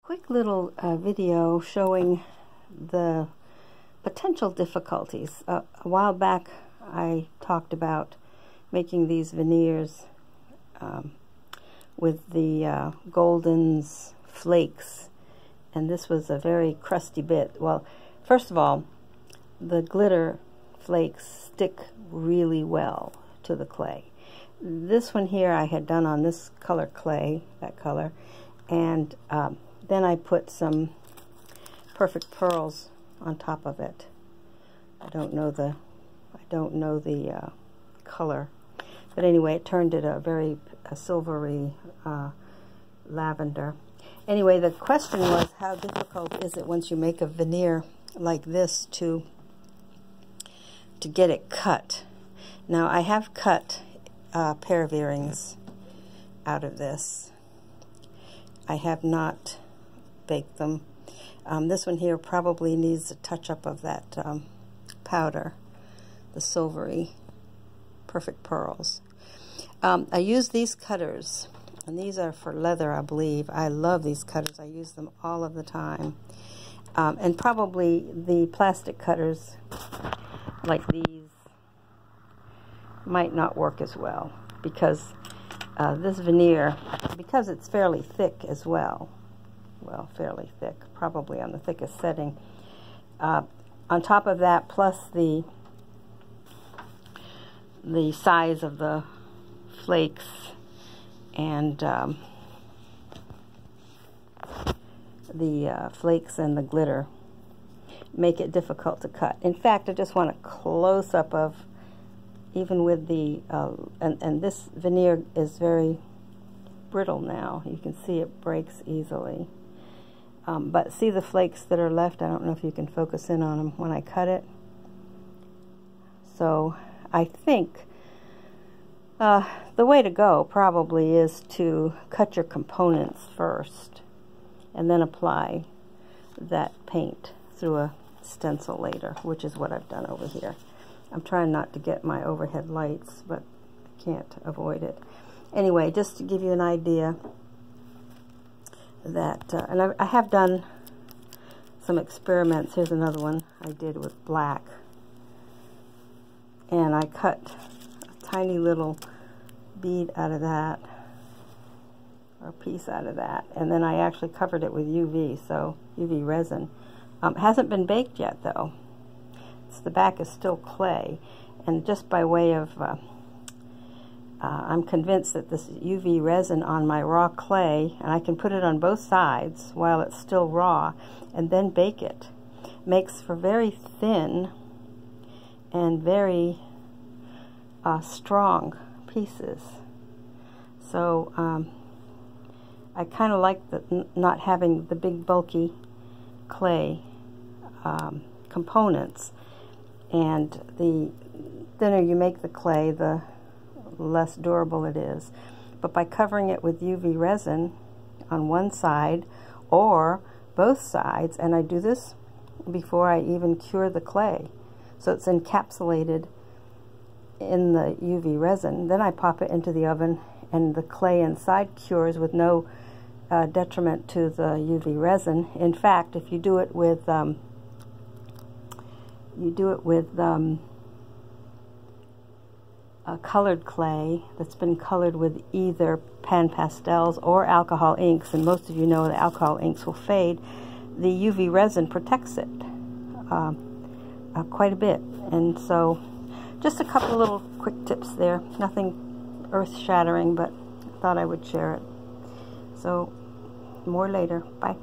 Quick little video showing the potential difficulties. A while back I talked about making these veneers with the Golden's flakes, and this was a very crusty bit. Well, first of all, the glitter flakes stick really well to the clay. This one here I had done on this color clay, that color, and then I put some perfect pearls on top of it. I don't know the color, but anyway, it turned it a very silvery lavender. Anyway, the question was, how difficult is it once you make a veneer like this to get it cut? Now, I have cut a pair of earrings out of this. I have not baked them. This one here probably needs a touch-up of that powder, the silvery perfect pearls. I use these cutters, and these are for leather, I believe. I love these cutters. I use them all of the time. And probably the plastic cutters like these might not work as well, because this veneer, because it's fairly thick as well, fairly thick, probably on the thickest setting. On top of that, plus the size of the flakes and the glitter make it difficult to cut. In fact, I just want a close-up of, even with the, and this veneer is very brittle now. You can see it breaks easily. But see the flakes that are left? I don't know if you can focus in on them when I cut it. So I think the way to go probably is to cut your components first and then apply that paint through a stencil later, which is what I've done over here. I'm trying not to get my overhead lights, but I can't avoid it. Anyway, just to give you an idea that, and I have done some experiments. Here's another one I did with black, and I cut a tiny little bead out of that, or a piece out of that, and then I actually covered it with UV resin. It hasn't been baked yet though. The back is still clay, and just by way of I'm convinced that this UV resin on my raw clay, and I can put it on both sides while it's still raw and then bake it, makes for very thin and very strong pieces. So I kind of like not having the big bulky clay components, and the thinner you make the clay, the less durable it is. But by covering it with UV resin on one side or both sides, and I do this before I even cure the clay, so it's encapsulated in the UV resin, then I pop it into the oven, and the clay inside cures with no detriment to the UV resin. In fact, if you do it with a colored clay that's been colored with either pan pastels or alcohol inks, and most of you know that alcohol inks will fade, the UV resin protects it quite a bit. And so just a couple little quick tips there, nothing earth-shattering, but I thought I would share it. So more later. Bye.